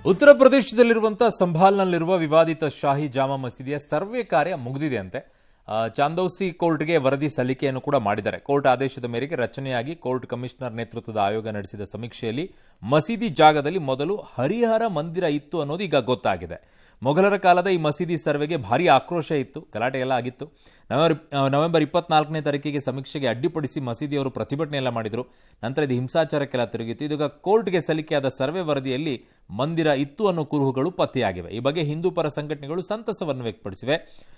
ಉತ್ತರ ಪ್ರದೇಶದಲ್ಲಿರುವಂತಹ ಸಂಭಾಲ್ನಲ್ಲಿರುವ ವಿವಾದಿತ ಶಾಹಿ ಜಾಮಾ ಮಸೀದಿಯ ಸರ್ವೆ ಕಾರ್ಯ ಮುಗಿದಿದೆ ಅಂತೆ. ಚಾಂದೌಸಿ ಕೋರ್ಟ್ಗೆ ವರದಿ ಸಲ್ಲಿಕೆಯನ್ನು ಕೂಡ ಮಾಡಿದ್ದಾರೆ. ಕೋರ್ಟ್ ಆದೇಶದ ಮೇರೆಗೆ ರಚನೆಯಾಗಿ ಕೋರ್ಟ್ ಕಮಿಷನರ್ ನೇತೃತ್ವದ ಆಯೋಗ ನಡೆಸಿದ ಸಮೀಕ್ಷೆಯಲ್ಲಿ ಮಸೀದಿ ಜಾಗದಲ್ಲಿ ಮೊದಲು ಹರಿಹರ ಮಂದಿರ ಇತ್ತು ಅನ್ನೋದು ಈಗ ಗೊತ್ತಾಗಿದೆ. ಮೊಘಲರ ಕಾಲದ ಈ ಮಸೀದಿ ಸರ್ವೆಗೆ ಭಾರೀ ಆಕ್ರೋಶ ಇತ್ತು, ಗಲಾಟೆ ಎಲ್ಲ ಆಗಿತ್ತು. ನವೆಂಬರ್ 24ನೇ ತಾರೀಕಿಗೆ ಸಮೀಕ್ಷೆಗೆ ಅಡ್ಡಿಪಡಿಸಿ ಮಸೀದಿಯವರು ಪ್ರತಿಭಟನೆ ಎಲ್ಲ ಮಾಡಿದರು. ನಂತರ ಇದು ಹಿಂಸಾಚಾರಕ್ಕೆಲ್ಲ ತಿರುಗಿತ್ತು. ಇದೀಗ ಕೋರ್ಟ್ಗೆ ಸಲ್ಲಿಕೆಯಾದ ಸರ್ವೆ ವರದಿಯಲ್ಲಿ ಮಂದಿರ ಇತ್ತು ಅನ್ನೋ ಕುರುಹುಗಳು ಪತ್ತೆಯಾಗಿವೆ. ಈ ಬಗ್ಗೆ ಹಿಂದೂ ಪರ ಸಂಘಟನೆಗಳು ಸಂತಸವನ್ನು ವ್ಯಕ್ತಪಡಿಸಿವೆ.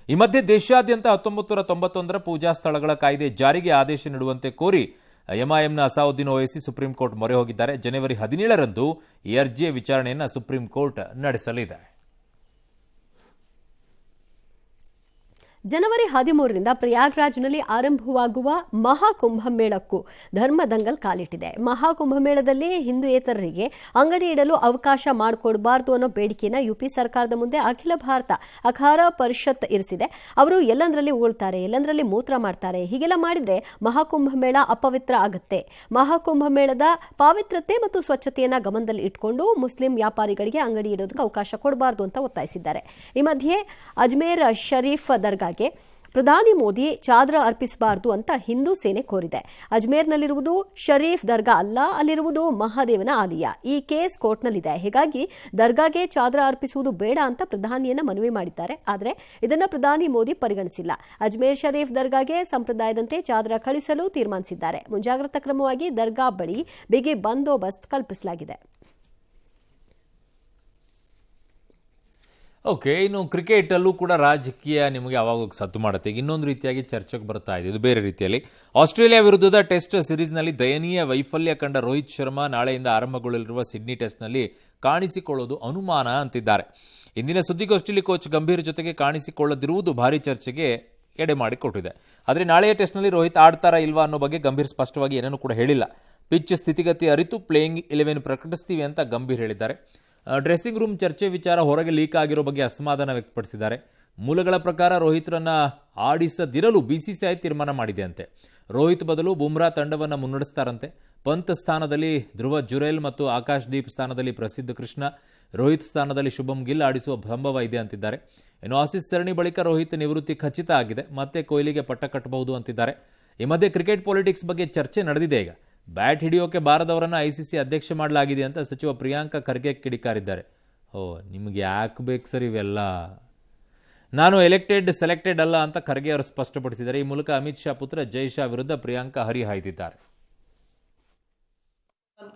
ಈ ಮಧ್ಯೆ ದೇಶಾದ್ಯಂತ 1991ರ ಪೂಜಾ ಸ್ಥಳಗಳ ಕಾಯ್ದೆ ಜಾರಿಗೆ ಆದೇಶ ನೀಡುವಂತೆ ಕೋರಿ ಎಂಐಎಂನ ಅಸಾವುದ್ದೀನ್ ಓವೈಸಿ ಸುಪ್ರೀಂ ಕೋರ್ಟ್ ಮೊರೆ ಹೋಗಿದ್ದಾರೆ. ಜನವರಿ 17ರಂದು ಈ ಅರ್ಜಿಯ ವಿಚಾರಣೆಯನ್ನು ಸುಪ್ರೀಂ ಕೋರ್ಟ್ ನಡೆಸಲಿದೆ. ಜನವರಿ 13ರಿಂದ ಪ್ರಯಾಗ್ರಾಜ್ನಲ್ಲಿ ಆರಂಭವಾಗುವ ಮಹಾಕುಂಭಮೇಳಕ್ಕೂ ಧರ್ಮದಂಗಲ್ ಕಾಲಿಟ್ಟಿದೆ. ಮಹಾಕುಂಭಮೇಳದಲ್ಲಿ ಹಿಂದೂಯೇತರರಿಗೆ ಅಂಗಡಿ ಇಡಲು ಅವಕಾಶ ಮಾಡಿಕೊಡಬಾರದು ಅನ್ನೋ ಬೇಡಿಕೆಯನ್ನು ಯುಪಿ ಸರ್ಕಾರದ ಮುಂದೆ ಅಖಿಲ ಭಾರತ ಅಖಾರ ಪರಿಷತ್ ಇರಿಸಿದೆ. ಅವರು ಎಲ್ಲಂದ್ರಲ್ಲಿ ಉಗುಳ್ತಾರೆ, ಎಲ್ಲಂದ್ರಲ್ಲಿ ಮೂತ್ರ ಮಾಡ್ತಾರೆ. ಹೀಗೆಲ್ಲ ಮಾಡಿದ್ರೆ ಮಹಾಕುಂಭಮೇಳ ಅಪವಿತ್ರ ಆಗುತ್ತೆ. ಮಹಾಕುಂಭಮೇಳದ ಪಾವಿತ್ರತೆ ಮತ್ತು ಸ್ವಚ್ಛತೆಯನ್ನು ಗಮನದಲ್ಲಿ ಇಟ್ಕೊಂಡು ಮುಸ್ಲಿಂ ವ್ಯಾಪಾರಿಗಳಿಗೆ ಅಂಗಡಿ ಇಡೋದಕ್ಕೆ ಅವಕಾಶ ಕೊಡಬಾರದು ಅಂತ ಒತ್ತಾಯಿಸಿದ್ದಾರೆ. ಈ ಮಧ್ಯೆ ಅಜ್ಮೇರ್ ಶರೀಫ್ ದರ್ಗಾಗೆ ಪ್ರಧಾನಿ ಮೋದಿ ಚಾದ್ರ ಅರ್ಪಿಸಬಾರದು ಅಂತ ಹಿಂದೂ ಸೇನೆ ಕೋರಿದೆ. ಅಜ್ಮೇರ್ನಲ್ಲಿರುವುದು ಶರೀಫ್ ದರ್ಗಾ ಅಲ್ಲ, ಅಲ್ಲಿರುವುದು ಮಹಾದೇವನ ಆಲಯ. ಈ ಕೇಸ್ ಕೋರ್ಟ್ನಲ್ಲಿದೆ. ಹೀಗಾಗಿ ದರ್ಗಾಗೆ ಚಾದ್ರ ಅರ್ಪಿಸುವುದು ಬೇಡ ಅಂತ ಪ್ರಧಾನಿಯನ್ನ ಮನವಿ ಮಾಡಿದ್ದಾರೆ. ಆದರೆ ಇದನ್ನ ಪ್ರಧಾನಿ ಮೋದಿ ಪರಿಗಣಿಸಿಲ್ಲ. ಅಜ್ಮೇರ್ ಶರೀಫ್ ದರ್ಗಾಗೆ ಸಂಪ್ರದಾಯದಂತೆ ಚಾದ್ರ ಕಳಿಸಲು ತೀರ್ಮಾನಿಸಿದ್ದಾರೆ. ಮುಂಜಾಗ್ರತಾ ಕ್ರಮವಾಗಿ ದರ್ಗಾ ಬಳಿ ಬಿಗಿ ಬಂದೋಬಸ್ತ್ ಕಲ್ಪಿಸಲಾಗಿದೆ. ಓಕೆ, ಇನ್ನು ಕ್ರಿಕೆಟಲ್ಲೂ ಕೂಡ ರಾಜಕೀಯ ನಿಮಗೆ ಅವಾಗ ಸದ್ದು ಮಾಡುತ್ತೆ. ಇನ್ನೊಂದು ರೀತಿಯಾಗಿ ಚರ್ಚೆಗೆ ಬರ್ತಾ ಇದೆ, ಇದು ಬೇರೆ ರೀತಿಯಲ್ಲಿ. ಆಸ್ಟ್ರೇಲಿಯಾ ವಿರುದ್ಧದ ಟೆಸ್ಟ್ ಸಿರೀಸ್ನಲ್ಲಿ ದಯನೀಯ ವೈಫಲ್ಯ ಕಂಡ ರೋಹಿತ್ ಶರ್ಮಾ ನಾಳೆಯಿಂದ ಆರಂಭಗೊಳ್ಳಲಿರುವ ಸಿಡ್ನಿ ಟೆಸ್ಟ್ನಲ್ಲಿ ಕಾಣಿಸಿಕೊಳ್ಳೋದು ಅನುಮಾನ ಅಂತಿದ್ದಾರೆ. ಇಂದಿನ ಸುದ್ದಿಗೋಷ್ಠಿಯಲ್ಲಿ ಕೋಚ್ ಗಂಭೀರ್ ಜೊತೆಗೆ ಕಾಣಿಸಿಕೊಳ್ಳದಿರುವುದು ಭಾರಿ ಚರ್ಚೆಗೆ ಎಡೆ ಮಾಡಿಕೊಟ್ಟಿದೆ. ಆದರೆ ನಾಳೆಯ ಟೆಸ್ಟ್ನಲ್ಲಿ ರೋಹಿತ್ ಆಡ್ತಾರಾ ಇಲ್ವಾ ಅನ್ನೋ ಬಗ್ಗೆ ಗಂಭೀರ್ ಸ್ಪಷ್ಟವಾಗಿ ಏನನ್ನೂ ಕೂಡ ಹೇಳಿಲ್ಲ. ಪಿಚ್ ಸ್ಥಿತಿಗತಿ ಅರಿತು ಪ್ಲೇಯಿಂಗ್ 11 ಪ್ರಕಟಿಸ್ತೀವಿ ಅಂತ ಗಂಭೀರ್ ಹೇಳಿದ್ದಾರೆ. ಡ್ರೆಸ್ಸಿಂಗ್ ರೂಮ್ ಚರ್ಚೆ ವಿಚಾರ ಹೊರಗೆ ಲೀಕ್ ಆಗಿರೋ ಬಗ್ಗೆ ಅಸಮಾಧಾನ ವ್ಯಕ್ತಪಡಿಸಿದ್ದಾರೆ. ಮೂಲಗಳ ಪ್ರಕಾರ ರೋಹಿತ್ರನ್ನ ಆಡಿಸದಿರಲು ಬಿಸಿಸಿಐ ತೀರ್ಮಾನ ಮಾಡಿದೆ ಅಂತೆ. ರೋಹಿತ್ ಬದಲು ಬುಮ್ರಾ ತಂಡವನ್ನು ಮುನ್ನಡೆಸ್ತಾರಂತೆ. ಪಂತ್ ಸ್ಥಾನದಲ್ಲಿ ಧ್ರುವ ಜುರೇಲ್ ಮತ್ತು ಆಕಾಶ್ ದೀಪ್ ಸ್ಥಾನದಲ್ಲಿ ಪ್ರಸಿದ್ಧ ಕೃಷ್ಣ, ರೋಹಿತ್ ಸ್ಥಾನದಲ್ಲಿ ಶುಭಮ್ ಗಿಲ್ ಆಡಿಸುವ ಸಂಭವ ಇದೆ ಅಂತಿದ್ದಾರೆ. ಇನ್ನು ಆಸೀಸ್ ಸರಣಿ ಬಳಿಕ ರೋಹಿತ್ ನಿವೃತ್ತಿ ಖಚಿತ ಆಗಿದೆ, ಮತ್ತೆ ಕೊಹ್ಲಿಗೆ ಪಟ್ಟ ಕಟ್ಟಬಹುದು ಅಂತಿದ್ದಾರೆ. ಈ ಮಧ್ಯೆ ಕ್ರಿಕೆಟ್ ಪಾಲಿಟಿಕ್ಸ್ ಬಗ್ಗೆ ಚರ್ಚೆ ನಡೆದಿದೆ. ಈಗ ಬ್ಯಾಟ್ ಹಿಡಿಯೋಕೆ ಬಾರದವರನ್ನು ಐಸಿಸಿ ಅಧ್ಯಕ್ಷ ಮಾಡಲಾಗಿದೆ ಅಂತ ಸಚಿವ ಪ್ರಿಯಾಂಕ ಖರ್ಗೆ ಕಿಡಿಕಾರಿದ್ದಾರೆ. ನಿಮಗೆ ಯಾಕೆ ಬೇಕು ಸರ್ ಇವೆಲ್ಲ? ನಾನು ಸೆಲೆಕ್ಟೆಡ್ ಅಲ್ಲ ಅಂತ ಖರ್ಗೆ ಅವರು ಸ್ಪಷ್ಟಪಡಿಸಿದ್ದಾರೆ. ಈ ಮೂಲಕ ಅಮಿತ್ ಶಾ ಪುತ್ರ ಜೈ ಶಾ ವಿರುದ್ಧ ಪ್ರಿಯಾಂಕ ಹರಿಹಾಯ್ದಿದ್ದಾರೆ.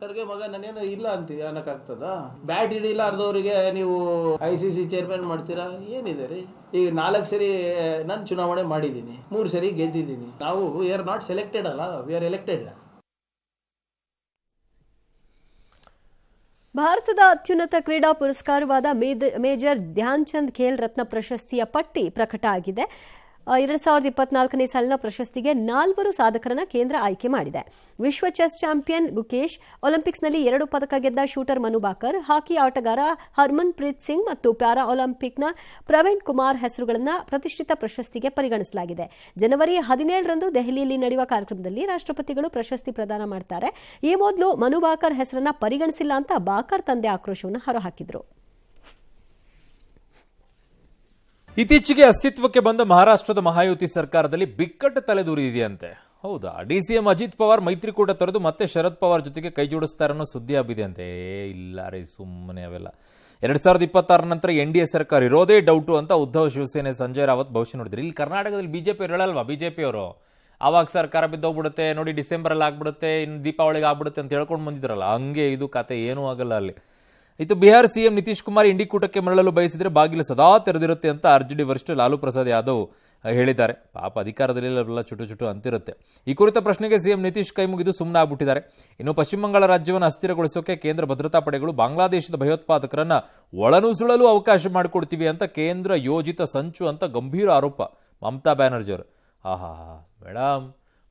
ಖರ್ಗೆ ಮಗ ನಾನೇನು ಇಲ್ಲ ಅಂತೀವಿ ಅನ್ನಕ್ಕಾಗ್ತದ? ಬ್ಯಾಟ್ ಹಿಡಿಲಾರ್ದವರಿಗೆ ನೀವು ICC ಚೇರ್ಮನ್ ಮಾಡ್ತೀರಾ? ಏನಿದೆ ರೀ? ಈಗ 4 ಸರಿ ನಾನು ಚುನಾವಣೆ ಮಾಡಿದ್ದೀನಿ, 3 ಸರಿ ಗೆದ್ದಿದ್ದೀನಿ. ನಾವು ವಿ ಆರ್ ನಾಟ್ ಸೆಲೆಕ್ಟೆಡ್ ಅಲ್ಲ, ವಿ ಆರ್ ಎಲೆಕ್ಟೆಡ್. ಭಾರತದ ಅತ್ಯುನ್ನತ ಕ್ರೀಡಾ ಪುರಸ್ಕಾರವಾದ ಮೇಜರ್ ಧ್ಯಾನ್ ಚಂದ್ ಖೇಲ್ ರತ್ನ ಪ್ರಶಸ್ತಿಯ ಪಟ್ಟಿ ಪ್ರಕಟ ಆಗಿದೆ. 2024ನೇ ಸಾಲಿನ ಪ್ರಶಸ್ತಿಗೆ 4 ಸಾಧಕರನ್ನ ಕೇಂದ್ರ ಆಯ್ಕೆ ಮಾಡಿದೆ. ವಿಶ್ವ ಚೆಸ್ ಚಾಂಪಿಯನ್ ಗುಕೇಶ್, ಒಲಿಂಪಿಕ್ಸ್ನಲ್ಲಿ 2 ಪದಕ ಗೆದ್ದ ಶೂಟರ್ ಮನು ಬಾಕರ್, ಹಾಕಿ ಆಟಗಾರ ಹರ್ಮನ್ ಪ್ರೀತ್ ಸಿಂಗ್ ಮತ್ತು ಪ್ಯಾರಾ ಒಲಿಂಪಿಕ್ನ ಪ್ರವೀಣ್ ಕುಮಾರ್ ಹೆಸರುಗಳನ್ನು ಪ್ರತಿಷ್ಠಿತ ಪ್ರಶಸ್ತಿಗೆ ಪರಿಗಣಿಸಲಾಗಿದೆ. ಜನವರಿ 17ರಂದು ದೆಹಲಿಯಲ್ಲಿ ನಡೆಯುವ ಕಾರ್ಯಕ್ರಮದಲ್ಲಿ ರಾಷ್ಟ್ರಪತಿಗಳು ಪ್ರಶಸ್ತಿ ಪ್ರದಾನ ಮಾಡ್ತಾರೆ. ಈ ಮೊದಲು ಮನು ಬಾಕರ್ ಹೆಸರನ್ನ ಪರಿಗಣಿಸಿಲ್ಲ ಅಂತ ಬಾಕರ್ ತಂದೆ ಆಕ್ರೋಶವನ್ನು ಹೊರಹಾಕಿದ್ರು. ಇತ್ತೀಚೆಗೆ ಅಸ್ತಿತ್ವಕ್ಕೆ ಬಂದ ಮಹಾರಾಷ್ಟ್ರದ ಮಹಾಯುತಿ ಸರ್ಕಾರದಲ್ಲಿ ಬಿಕ್ಕಟ್ಟು ತಲೆದೂರಿದೆಯಂತೆ. ಹೌದಾ? DCM ಅಜಿತ್ ಪವಾರ್ ಮೈತ್ರಿಕೂಟ ತೊರೆದು ಮತ್ತೆ ಶರದ್ ಪವಾರ್ ಜೊತೆಗೆ ಕೈ ಜೋಡಿಸ್ತಾರೆ ಅನ್ನೋ ಸುದ್ದಿ ಹಬ್ಬಿದೆಯಂತೆ. ಇಲ್ಲ ರೀ, ಸುಮ್ಮನೆ ಅವೆಲ್ಲ. 2026 ನಂತರ NDA ಸರ್ಕಾರ ಇರೋದೇ ಡೌಟು ಅಂತ ಉದ್ಧವ್ ಶಿವಸೇನೆ ಸಂಜಯ್ ರಾವತ್ ಭವಿಷ್ಯ ನೋಡಿದ್ರು. ಇಲ್ಲಿ ಕರ್ನಾಟಕದಲ್ಲಿ BJP ಅವರು ಹೇಳಲ್ವಾ, BJP ಅವರು ಆವಾಗ ಸರ್ಕಾರ ಬಿದ್ದೋಗ್ಬಿಡುತ್ತೆ ನೋಡಿ, ಡಿಸೆಂಬರಲ್ಲಿ ಆಗ್ಬಿಡುತ್ತೆ, ಇನ್ನು ದೀಪಾವಳಿಗೆ ಆಗ್ಬಿಡುತ್ತೆ ಅಂತ ಹೇಳ್ಕೊಂಡು ಬಂದಿದ್ರಲ್ಲ, ಹಂಗೆ ಇದು ಕತೆ ಏನೂ ಆಗಲ್ಲ ಅಲ್ಲಿ. ಇದು ಬಿಹಾರ್ CM ನಿತೀಶ್ ಕುಮಾರ್ ಇಂಡಿ ಕೂಟಕ್ಕೆ ಮರಳಲು ಬಯಸಿದರೆ ಬಾಗಿಲು ಸದಾ ತೆರೆದಿರುತ್ತೆ ಅಂತ RJD ವರಿಷ್ಠ ಲಾಲು ಪ್ರಸಾದ್ ಯಾದವ್ ಹೇಳಿದ್ದಾರೆ. ಪಾಪ ಅಧಿಕಾರದಲ್ಲಿ ಚುಟು ಅಂತಿರುತ್ತೆ. ಈ ಕುರಿತ ಪ್ರಶ್ನೆಗೆ CM ನಿತೀಶ್ ಕೈ ಮುಗಿದು ಸುಮ್ಮನೆ ಆಗ್ಬಿಟ್ಟಿದ್ದಾರೆ. ಇನ್ನು ಪಶ್ಚಿಮ ಬಂಗಾಳ ರಾಜ್ಯವನ್ನು ಅಸ್ಥಿರಗೊಳಿಸೋಕೆ ಕೇಂದ್ರ ಭದ್ರತಾ ಪಡೆಗಳು ಬಾಂಗ್ಲಾದೇಶದ ಭಯೋತ್ಪಾದಕರನ್ನ ಒಳನುಸುಳಲು ಅವಕಾಶ ಮಾಡಿಕೊಡ್ತೀವಿ ಅಂತ ಕೇಂದ್ರ ಯೋಜಿತ ಸಂಚು ಅಂತ ಗಂಭೀರ ಆರೋಪ ಮಮತಾ ಬ್ಯಾನರ್ಜಿ ಅವರು. ಮೇಡಮ್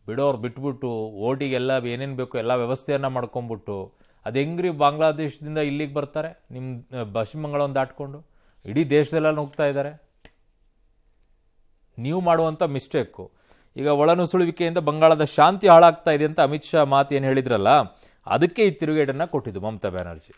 ಬಿಡೋರು ಬಿಟ್ಬಿಟ್ಟು ಓಟಿಗೆಲ್ಲ ಏನೇನು ಬೇಕು ಎಲ್ಲ ವ್ಯವಸ್ಥೆಯನ್ನು ಮಾಡ್ಕೊಂಬಿಟ್ಟು ಅದು ಹೆಂಗ್ರಿ ಬಾಂಗ್ಲಾದೇಶದಿಂದ ಇಲ್ಲಿಗೆ ಬರ್ತಾರೆ? ನಿಮ್ಮ ಪಶ್ಚಿಮ ಬಂಗಾಳವನ್ನು ದಾಟ್ಕೊಂಡು ಇಡೀ ದೇಶದೆಲ್ಲ ನುಗ್ತಾ ಇದ್ದಾರೆ. ನೀವು ಮಾಡುವಂಥ ಮಿಸ್ಟೇಕು. ಈಗ ಒಳನುಸುಳುವಿಕೆಯಿಂದ ಬಂಗಾಳದ ಶಾಂತಿ ಹಾಳಾಗ್ತಾ ಇದೆ ಅಂತ ಅಮಿತ್ ಶಾ ಮಾತು ಏನು ಹೇಳಿದ್ರಲ್ಲ, ಅದಕ್ಕೆ ಈ ತಿರುಗೇಟನ್ನು ಕೊಟ್ಟಿದ್ದು ಮಮತಾ ಬ್ಯಾನರ್ಜಿ.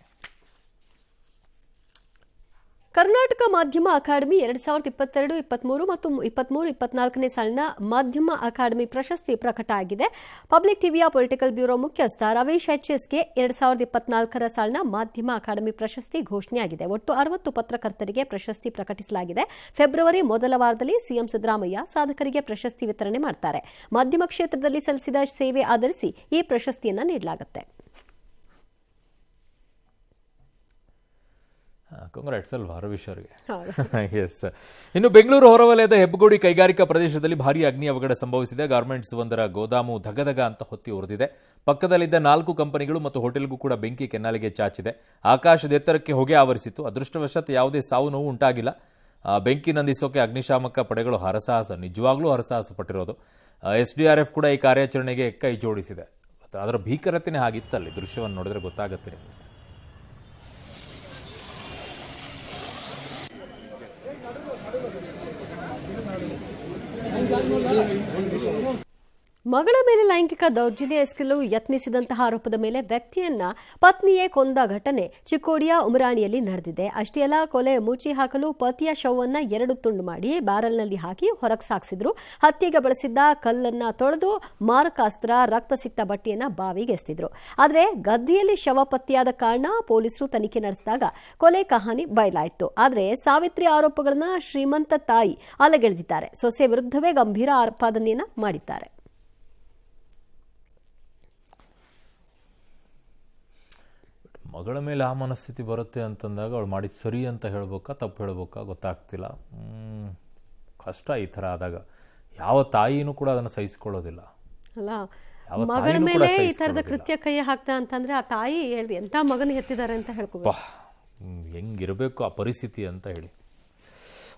ಕರ್ನಾಟಕ ಮಾಧ್ಯಮ ಅಕಾಡೆಮಿ 2022, 23 ಮತ್ತು 24ನೇ ಸಾಲಿನ ಮಾಧ್ಯಮ ಅಕಾಡೆಮಿ ಪ್ರಶಸ್ತಿ ಪ್ರಕಟ ಆಗಿದೆ. ಪಬ್ಲಿಕ್ ಟಿವಿಯ ಪೊಲಿಟಿಕಲ್ ಬ್ಯೂರೋ ಮುಖ್ಯಸ್ಥ ರವೀಶ್ HSಗೆ 2024ರ ಸಾಲಿನ ಮಾಧ್ಯಮ ಅಕಾಡೆಮಿ ಪ್ರಶಸ್ತಿ ಘೋಷಣೆಯಾಗಿದೆ. ಒಟ್ಟು 60 ಪತ್ರಕರ್ತರಿಗೆ ಪ್ರಶಸ್ತಿ ಪ್ರಕಟಿಸಲಾಗಿದೆ. ಫೆಬ್ರವರಿ ಮೊದಲ ವಾರದಲ್ಲಿ ಸಿಎಂ ಸಿದ್ದರಾಮಯ್ಯ ಸಾಧಕರಿಗೆ ಪ್ರಶಸ್ತಿ ವಿತರಣೆ ಮಾಡ್ತಾರೆ. ಮಾಧ್ಯಮ ಕ್ಷೇತ್ರದಲ್ಲಿ ಸಲ್ಲಿಸಿದ ಸೇವೆ ಆಧರಿಸಿ ಈ ಪ್ರಶಸ್ತಿಯನ್ನು ನೀಡಲಾಗುತ್ತೆ. ಕಾಂಗ್ರೆಟ್ಸ್ ಅಲ್ವಾ ರವೀಶ್ ಅವರಿಗೆ. ಎಸ್. ಇನ್ನು ಬೆಂಗಳೂರು ಹೊರವಲಯದ ಹೆಬ್ಬಗೋಡಿ ಕೈಗಾರಿಕಾ ಪ್ರದೇಶದಲ್ಲಿ ಭಾರೀ ಅಗ್ನಿ ಅವಘಡ ಸಂಭವಿಸಿದೆ. ಗಾರ್ಮೆಂಟ್ಸ್ ಒಂದರ ಗೋದಾಮು ಧಗಧಗ ಅಂತ ಹೊತ್ತಿ ಉರಿದಿದೆ. ಪಕ್ಕದಲ್ಲಿದ್ದ 4 ಕಂಪನಿಗಳು ಮತ್ತು ಹೋಟೆಲ್ಗೂ ಕೂಡ ಬೆಂಕಿ ಕೆನ್ನಾಲಿಗೆ ಚಾಚಿದೆ. ಆಕಾಶದ ಎತ್ತರಕ್ಕೆ ಹೊಗೆ ಆವರಿಸಿತ್ತು. ಅದೃಷ್ಟವಶಾತ್ ಯಾವುದೇ ಸಾವು ನೋವು ಉಂಟಾಗಿಲ್ಲ. ಬೆಂಕಿ ನಂದಿಸೋಕೆ ಅಗ್ನಿಶಾಮಕ ಪಡೆಗಳು ನಿಜವಾಗ್ಲೂ ಹರಸಾಹಸ ಪಟ್ಟಿರೋದು. SDRF ಕೂಡ ಈ ಕಾರ್ಯಾಚರಣೆಗೆ ಕೈ ಜೋಡಿಸಿದೆ. ಅದರ ಭೀಕರತೆನೇ ಆಗಿತ್ತಲ್ಲಿ. ದೃಶ್ಯವನ್ನು ನೋಡಿದ್ರೆ ಗೊತ್ತಾಗುತ್ತೆ. ಮಗಳ ಮೇಲೆ ಲೈಂಗಿಕ ದೌರ್ಜನ್ಯ ಎಸಗಲು ಯತ್ನಿಸಿದಂತಹ ಆರೋಪದ ಮೇಲೆ ವ್ಯಕ್ತಿಯನ್ನ ಪತ್ನಿಯೇ ಕೊಂದ ಘಟನೆ ಚಿಕ್ಕೋಡಿಯ ಉಮರಾಣಿಯಲ್ಲಿ ನಡೆದಿದೆ. ಅಷ್ಟೇ ಅಲ್ಲ, ಕೊಲೆ ಮುಚ್ಚಿ ಹಾಕಲು ಪತಿಯ ಶವವನ್ನ 2 ತುಂಡು ಮಾಡಿ ಬ್ಯಾರಲ್ನಲ್ಲಿ ಹಾಕಿ ಹೊರಗೆ ಸಾಗಿಸಿದ್ರು. ಹತ್ಯೆಗೆ ಬಳಸಿದ್ದ ಕಲ್ಲನ್ನ ತೊಳೆದು ಮಾರಕಾಸ್ತ್ರ, ರಕ್ತ ಸಿಕ್ತ ಬಟ್ಟೆಯನ್ನ ಬಾವಿಗೆ ಎಸೆದಿದ್ರು. ಆದರೆ ಗದ್ದೆಯಲ್ಲಿ ಶವ ಪತ್ತೆಯಾದ ಕಾರಣ ಪೊಲೀಸರು ತನಿಖೆ ನಡೆಸಿದಾಗ ಕೊಲೆ ಕಹಾನಿ ಬಯಲಾಯಿತು. ಆದರೆ ಸಾವಿತ್ರಿ ಆರೋಪಗಳನ್ನ ಶ್ರೀಮಂತ ತಾಯಿ ಅಲಗೆಳೆದಿದ್ದಾರೆ. ಸೊಸೆ ವಿರುದ್ಧವೇ ಗಂಭೀರ ಆಪಾದನೆಯನ್ನ ಮಾಡಿದ್ದಾರೆ. ಮಗಳ ಮೇಲೆ ಆ ಮನಸ್ಥಿತಿ ಬರುತ್ತೆ ಅಂತಂದಾಗ ಅವಳು ಮಾಡಿದ ಸರಿ ಅಂತ ಹೇಳ್ಬೇಕಾ ತಪ್ಪು ಹೇಳ್ಬೇಕಾ ಗೊತ್ತಾಗ್ತಿಲ್ಲ. ಕಷ್ಟ ಈ ಥರ ಆದಾಗ. ಯಾವ ತಾಯಿನೂ ಕೂಡ ಅದನ್ನು ಸಹಿಸ್ಕೊಳ್ಳೋದಿಲ್ಲ. ಅಲ್ಲ, ಮಗಳ ಮೇಲೆ ಈ ಥರದ ಕೃತ್ಯ ಕೈ ಹಾಕ್ತಾ ಅಂತಂದ್ರೆ ಆ ತಾಯಿ ಹೇಳ್ದೆ ಎಂಥ ಮಗನ ಎತ್ತಿದ್ದಾರೆ ಅಂತ ಹೇಳ್ಕೋ. ಹೆಂಗಿರಬೇಕು ಆ ಪರಿಸ್ಥಿತಿ ಅಂತ ಹೇಳಿ.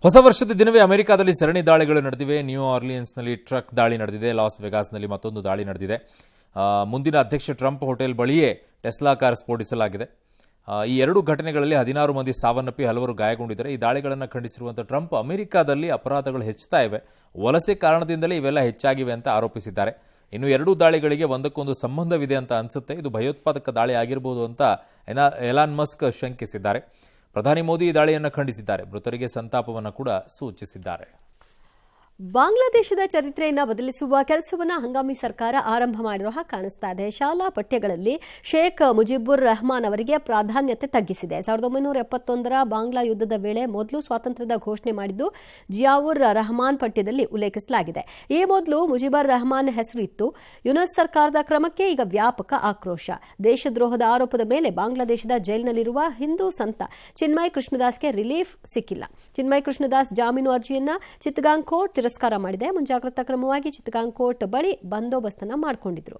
ಹೊಸ ವರ್ಷದ ದಿನವೇ ಅಮೆರಿಕಾದಲ್ಲಿ ಸರಣಿ ದಾಳಿಗಳು ನಡೆದಿವೆ. ನ್ಯೂ ಆರ್ಲಿಯನ್ಸ್ನಲ್ಲಿ ಟ್ರಕ್ ದಾಳಿ ನಡೆದಿದೆ. ಲಾಸ್ ವೆಗಾಸ್ನಲ್ಲಿ ಮತ್ತೊಂದು ದಾಳಿ ನಡೆದಿದೆ. ಮುಂದಿನ ಅಧ್ಯಕ್ಷ ಟ್ರಂಪ್ ಹೋಟೆಲ್ ಬಳಿಯೇ ಟೆಸ್ಲಾ ಕಾರ್ ಸ್ಫೋಟಿಸಲಾಗಿದೆ. ಈ 2 ಘಟನೆಗಳಲ್ಲಿ 16 ಮಂದಿ ಸಾವನ್ನಪ್ಪಿ ಹಲವರು ಗಾಯಗೊಂಡಿದ್ದಾರೆ. ಈ ದಾಳಿಗಳನ್ನು ಖಂಡಿಸಿರುವಂಥ ಟ್ರಂಪ್ ಅಮೆರಿಕಾದಲ್ಲಿ ಅಪರಾಧಗಳು ಹೆಚ್ಚುತ್ತಾ ಇವೆ, ವಲಸೆ ಕಾರಣದಿಂದಲೇ ಇವೆಲ್ಲ ಹೆಚ್ಚಾಗಿವೆ ಅಂತ ಆರೋಪಿಸಿದ್ದಾರೆ. ಇನ್ನು 2 ದಾಳಿಗಳಿಗೆ ಒಂದಕ್ಕೊಂದು ಸಂಬಂಧವಿದೆ ಅಂತ ಅನಿಸುತ್ತೆ. ಇದು ಭಯೋತ್ಪಾದಕ ದಾಳಿ ಆಗಿರಬಹುದು ಅಂತ ಎಲಾನ್ ಮಸ್ಕ್ ಶಂಕಿಸಿದ್ದಾರೆ. ಪ್ರಧಾನಿ ಮೋದಿ ಈ ದಾಳಿಯನ್ನು ಖಂಡಿಸಿದ್ದಾರೆ. ಮೃತರಿಗೆ ಸಂತಾಪವನ್ನು ಕೂಡ ಸೂಚಿಸಿದ್ದಾರೆ. ಬಾಂಗ್ಲಾದೇಶದ ಚರಿತ್ರೆಯನ್ನು ಬದಲಿಸುವ ಕೆಲಸವನ್ನು ಹಂಗಾಮಿ ಸರ್ಕಾರ ಆರಂಭ ಮಾಡಿರುವ ಹಾಗೆ ಕಾಣಿಸ್ತಾ ಇದೆ. ಶಾಲಾ ಪಠ್ಯಗಳಲ್ಲಿ ಶೇಖ್ ಮುಜಿಬುರ್ ರೆಹಮಾನ್ ಅವರಿಗೆ ಪ್ರಾಧಾನ್ಯತೆ ತಗ್ಗಿಸಿದೆ. 1971ರ ಬಾಂಗ್ಲಾ ಯುದ್ಧದ ವೇಳೆ ಮೊದಲು ಸ್ವಾತಂತ್ರ್ಯದ ಘೋಷಣೆ ಮಾಡಿದ್ದು ಜಿಯಾವುರ್ ರೆಹಮಾನ್ ಪಠ್ಯದಲ್ಲಿ ಉಲ್ಲೇಖಿಸಲಾಗಿದೆ. ಈ ಮೊದಲು ಮುಜಿಬುರ್ ರೆಹಮಾನ್ ಹೆಸರು ಇತ್ತು. ಯುನಸ್ ಸರ್ಕಾರದ ಕ್ರಮಕ್ಕೆ ಈಗ ವ್ಯಾಪಕ ಆಕ್ರೋಶ. ದೇಶದ್ರೋಹದ ಆರೋಪದ ಮೇಲೆ ಬಾಂಗ್ಲಾದೇಶದ ಜೈಲಿನಲ್ಲಿರುವ ಹಿಂದೂ ಸಂತ ಚಿನ್ಮಯ್ ಕೃಷ್ಣದಾಸ್ಗೆ ರಿಲೀಫ್ ಸಿಕ್ಕಿಲ್ಲ. ಚಿನ್ಮಯ್ ಕೃಷ್ಣದಾಸ್ ಜಾಮೀನು ಅರ್ಜಿಯನ್ನ ಚಿತ್ತಗಾಂಗ್ ಕೋರ್ಟ್ ತಿರಸ್ಕಾರ ಮಾಡಿದೆ. ಮುಂಜಾಗ್ರತಾ ಕ್ರಮವಾಗಿ ಚಿತ್ತಗಾಂಗ್ ಕೋರ್ಟ್ ಬಳಿ ಬಂದೋಬಸ್ತನ್ನ ಮಾಡಿಕೊಂಡಿದ್ರು.